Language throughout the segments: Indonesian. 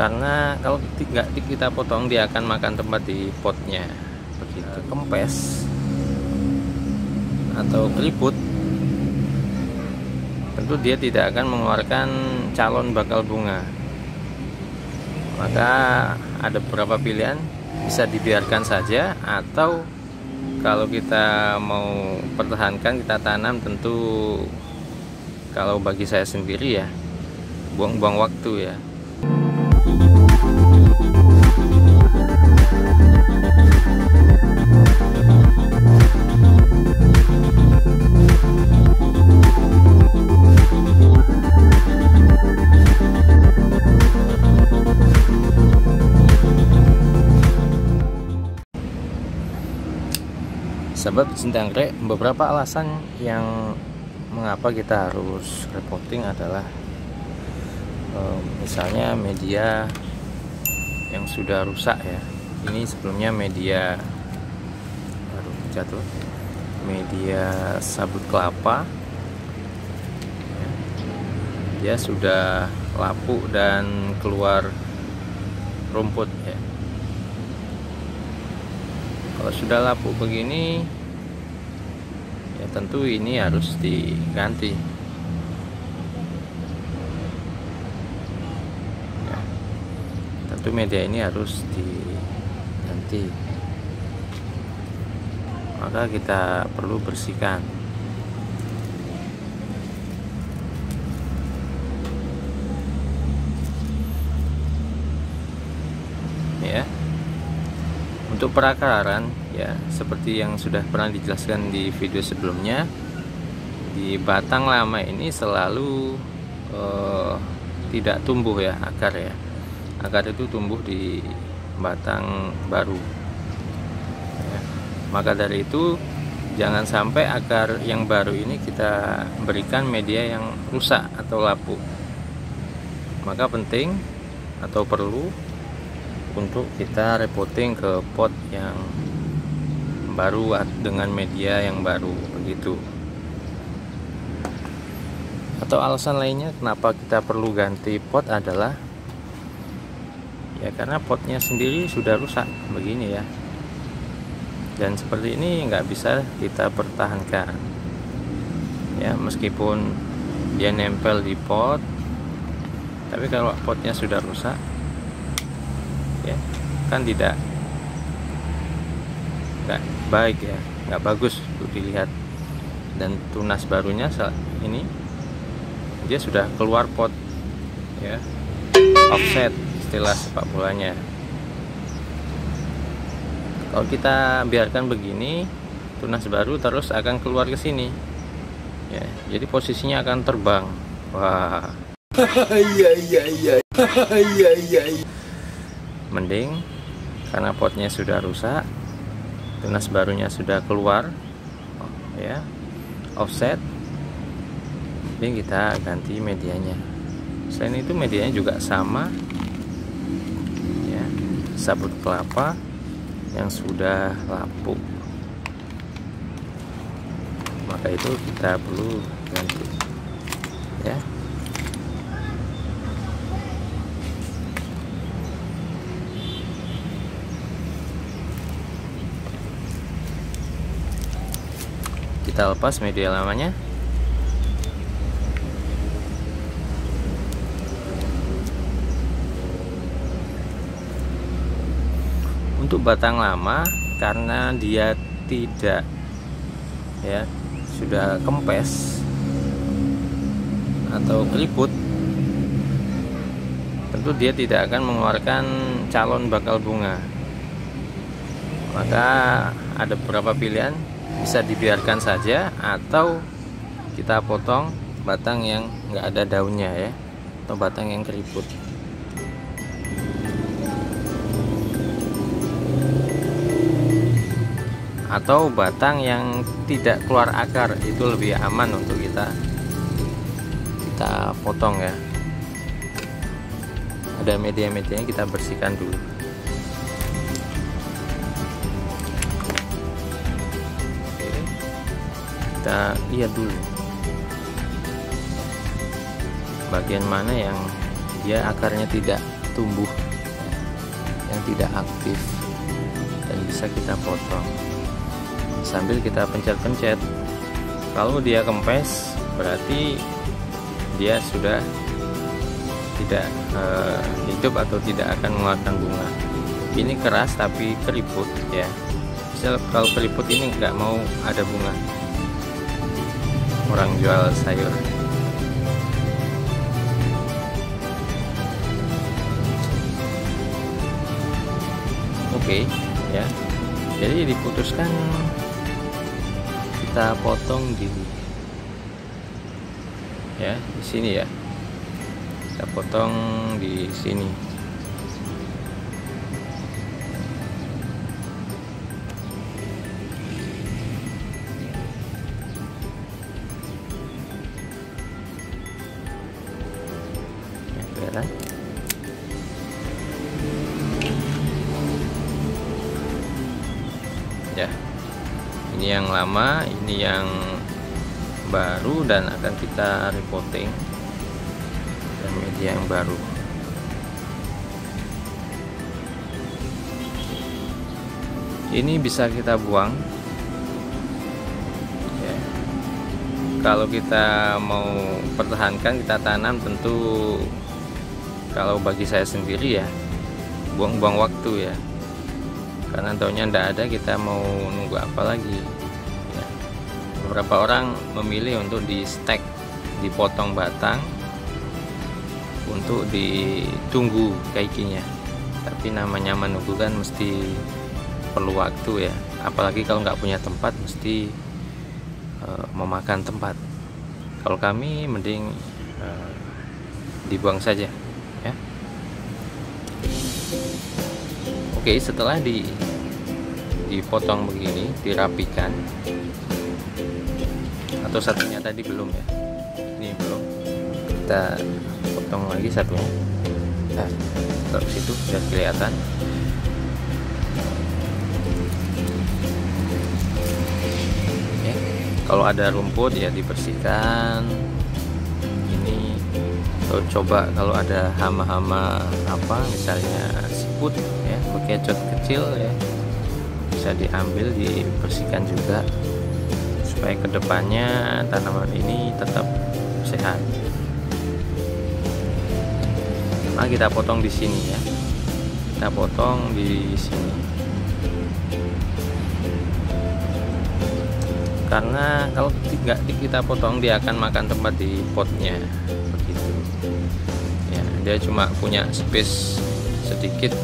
karena kalau nggak kita potong dia akan makan tempat di potnya. Begitu kempes atau keriput, tentu dia tidak akan mengeluarkan calon bakal bunga. Maka ada beberapa pilihan, bisa dibiarkan saja, atau kalau kita mau pertahankan, kita tanam, tentu kalau bagi saya sendiri ya buang-buang waktu ya. Sahabat pecinta anggrek, beberapa alasan yang mengapa kita harus repotting adalah misalnya media yang sudah rusak ya. Ini sebelumnya media jatuh, media sabut kelapa ya. Dia sudah lapuk dan keluar rumput ya. Kalau sudah lapuk begini ya tentu ini harus diganti ya. Tentu media ini harus diganti, maka kita perlu bersihkan ya. Untuk perakaran ya, seperti yang sudah pernah dijelaskan di video sebelumnya, di batang lama ini selalu tidak tumbuh ya akar ya. Akar itu tumbuh di batang baru ya. Maka dari itu jangan sampai akar yang baru ini kita berikan media yang rusak atau lapuk. Maka penting atau perlu untuk kita repotting ke pot yang baru dengan media yang baru begitu. Atau alasan lainnya kenapa kita perlu ganti pot adalah ya karena potnya sendiri sudah rusak begini ya, dan seperti ini nggak bisa kita pertahankan ya. Meskipun dia nempel di pot, tapi kalau potnya sudah rusak ya kan nggak baik ya, nggak bagus untuk dilihat. Dan tunas barunya saat ini dia sudah keluar pot ya, offset istilah sepak bolanya. Kalau kita biarkan begini, tunas baru terus akan keluar ke sini ya, jadi posisinya akan terbang. Wah. Iya. Mending karena potnya sudah rusak, tunas barunya sudah keluar ya, offset, mending kita ganti medianya. Selain itu medianya juga sama ya, sabut kelapa yang sudah lapuk, maka itu kita perlu ganti ya. Kita lepas media lamanya. Untuk batang lama, karena dia tidak ya sudah kempes atau keriput, tentu dia tidak akan mengeluarkan calon bakal bunga. Maka ada beberapa pilihan, bisa dibiarkan saja atau kita potong batang yang nggak ada daunnya ya, atau batang yang keriput. Atau batang yang tidak keluar akar, itu lebih aman untuk kita potong ya. Ada media-medianya, kita bersihkan dulu. Kita lihat dulu bagian mana yang dia akarnya tidak tumbuh yang tidak aktif, dan bisa kita potong sambil kita pencet-pencet. Kalau dia kempes berarti dia sudah tidak hidup atau tidak akan mengeluarkan bunga. Ini keras tapi keriput ya. Misal kalau keriput ini nggak mau ada bunga, orang jual sayur. Oke, ya. Jadi diputuskan kita potong di sini ya. Kita potong di sini. Ya, ini yang lama, ini yang baru, dan akan kita repotting dan media yang baru. Ini bisa kita buang ya. Kalau kita mau pertahankan, kita tanam, tentu kalau bagi saya sendiri ya buang-buang waktu ya, karena daunnya ndak ada, kita mau nunggu apa lagi ya. Beberapa orang memilih untuk di stek, dipotong batang untuk ditunggu kaikinya, tapi namanya menunggu kan mesti perlu waktu ya, apalagi kalau nggak punya tempat, mesti memakan tempat. Kalau kami mending dibuang saja ya. Oke, setelah dipotong begini, dirapikan, atau satunya tadi belum ya, ini belum, kita potong lagi satunya. Nah, taruh situ sudah kelihatan. Oke. Kalau ada rumput ya dibersihkan. Ini coba kalau ada hama-hama apa, misalnya siput ya, bekecot kecil ya, bisa diambil, dibersihkan juga supaya kedepannya tanaman ini tetap sehat. Nah, kita potong di sini ya, kita potong di sini, karena kalau tidak kita potong dia akan makan tempat di potnya begitu ya. Dia cuma punya space sedikit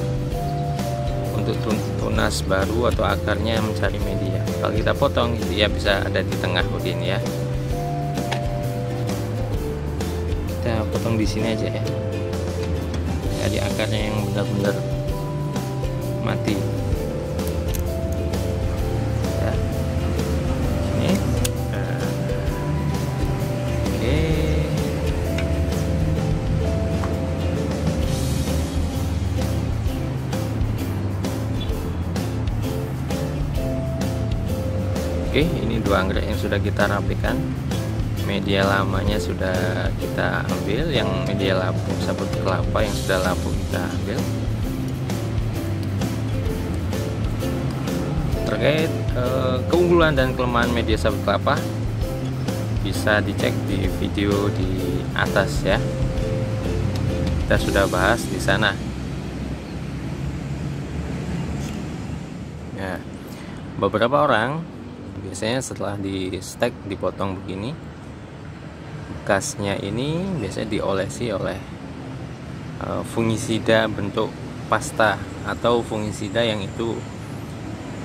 untuk tunas baru atau akarnya mencari media. Kalau kita potong, dia bisa ada di tengah begini ya. Kita potong di sini aja ya, di akarnya yang benar-benar mati ya. Ini oke. Oke, ini dua anggrek yang sudah kita rapikan. Media lamanya sudah kita ambil, yang media lapuk sabut kelapa yang sudah lapuk kita ambil. Terkait keunggulan dan kelemahan media sabut kelapa, bisa dicek di video di atas ya. Kita sudah bahas di sana. Ya, beberapa orang biasanya setelah di stek, dipotong begini, bekasnya ini biasanya diolesi oleh fungisida bentuk pasta atau fungisida yang itu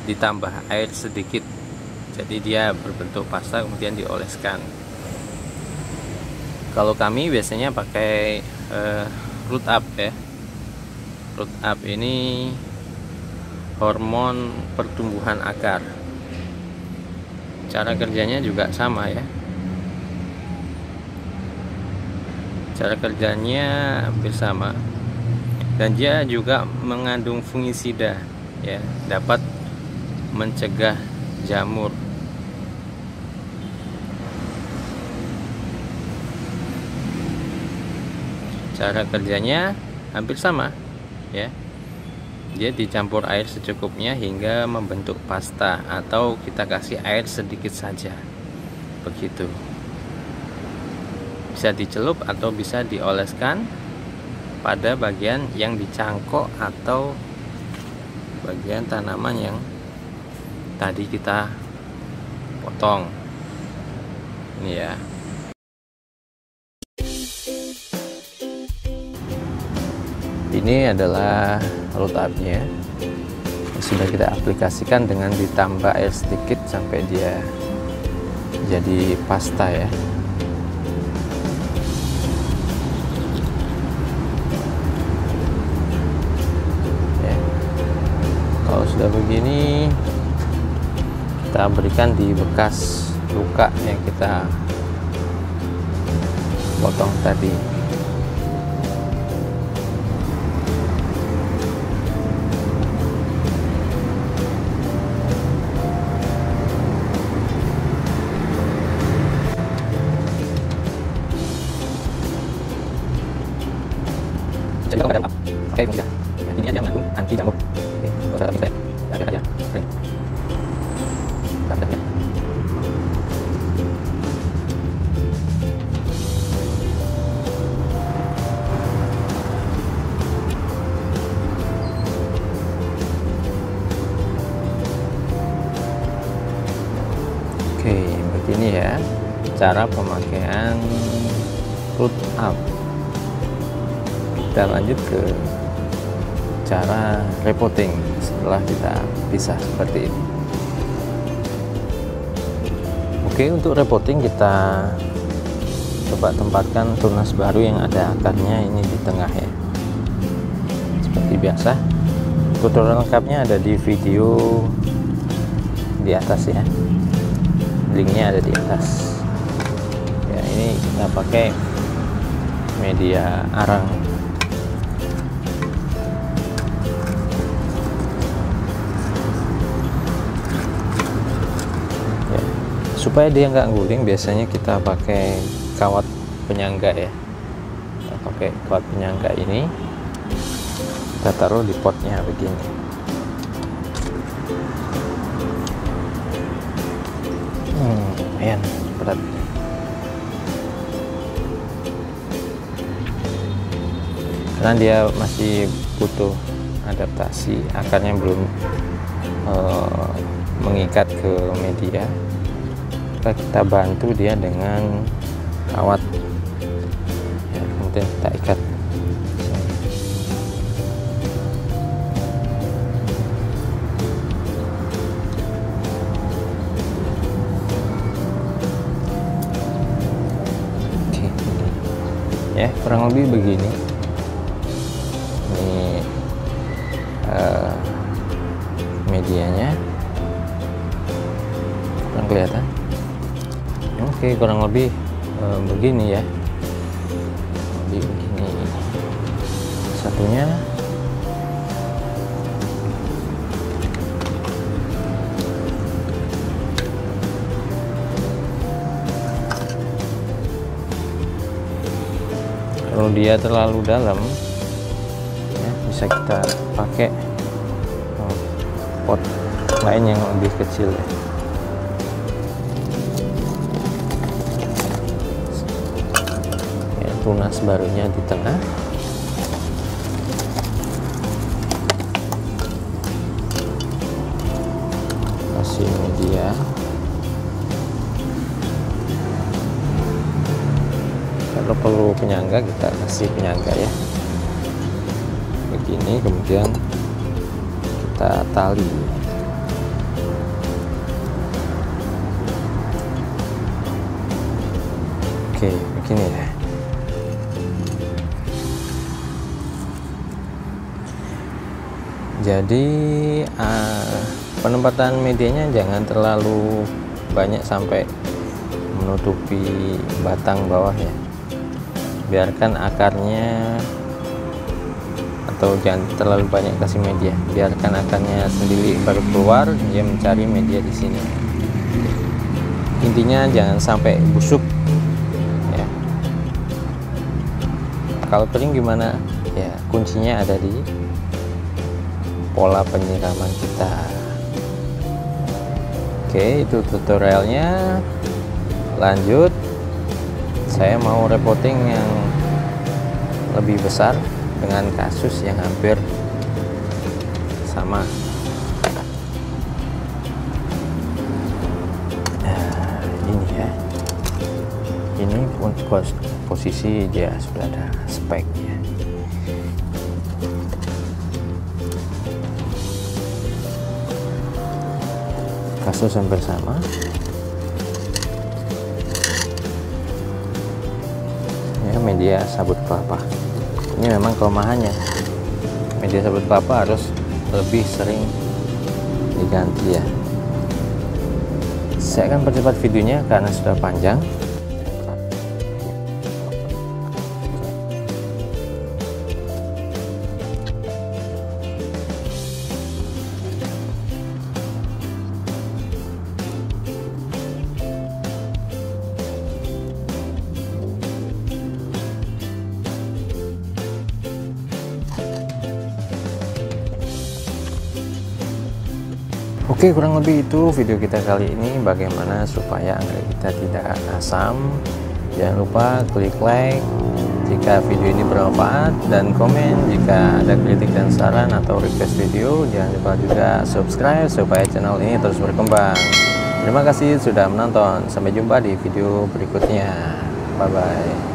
ditambah air sedikit, jadi dia berbentuk pasta kemudian dioleskan. Kalau kami biasanya pakai root up ya. Root up ini hormon pertumbuhan akar. Cara kerjanya juga sama ya. Cara kerjanya hampir sama, dan dia juga mengandung fungisida ya, dapat mencegah jamur. Cara kerjanya hampir sama ya. Dia dicampur air secukupnya hingga membentuk pasta, atau kita kasih air sedikit saja, begitu. Bisa dicelup atau bisa dioleskan pada bagian yang dicangkok atau bagian tanaman yang tadi kita potong ini ya. Ini adalah root up-nya, sudah kita aplikasikan dengan ditambah air sedikit sampai dia jadi pasta ya. Kalau sudah begini, kita berikan di bekas luka yang kita potong tadi. Jadi kalau ada pakai mudah. Ini aja mengandung anti jamur. Oke, kalau saya bisa ya, aja spray. Oke, begini ya cara pemakaian root up. Kita lanjut ke cara repotting setelah kita pisah seperti ini. Oke, untuk repotting kita coba tempatkan tunas baru yang ada akarnya ini di tengah ya. Seperti biasa, tutorial lengkapnya ada di video di atas ya. Linknya ada di atas. Ya, ini kita pakai media arang. Supaya dia nggak guling, biasanya kita pakai kawat penyangga ya. Kita pakai kawat penyangga ini, kita taruh di potnya begini. Lumayan berat. Karena dia masih butuh adaptasi, akarnya belum mengikat ke media. Kita bantu dia dengan kawat ya, kemudian kita ikat. Oke, ya kurang lebih begini. Ini medianya kurang kelihatan. Oke, kurang lebih begini ya. Begini satunya. Kalau dia terlalu dalam ya, bisa kita pakai pot lain yang lebih kecil ya. Tunas barunya di tengah. Kasih media. Kalau perlu penyangga, kita kasih penyangga ya. Begini, kemudian kita tali. Oke, begini ya. Jadi penempatan medianya jangan terlalu banyak sampai menutupi batang bawah ya. Biarkan akarnya, atau jangan terlalu banyak kasih media. Biarkan akarnya sendiri baru keluar, dia mencari media di sini. Intinya jangan sampai busuk ya. Kalau kering gimana? Ya, kuncinya ada di pola penyiraman kita. Oke, itu tutorialnya. Lanjut, saya mau repotting yang lebih besar dengan kasus yang hampir sama. Nah, ini ya, ini posisi dia sudah ada speknya. Kasus hampir sama. Ya, media sabut kelapa ini memang kelemahannya. Media sabut kelapa harus lebih sering diganti ya. Saya akan percepat videonya karena sudah panjang. Oke, kurang lebih itu video kita kali ini, bagaimana supaya anggrek kita tidak asam. Jangan lupa klik like jika video ini bermanfaat, dan komen jika ada kritik dan saran atau request video. Jangan lupa juga subscribe supaya channel ini terus berkembang. Terima kasih sudah menonton, sampai jumpa di video berikutnya. Bye bye.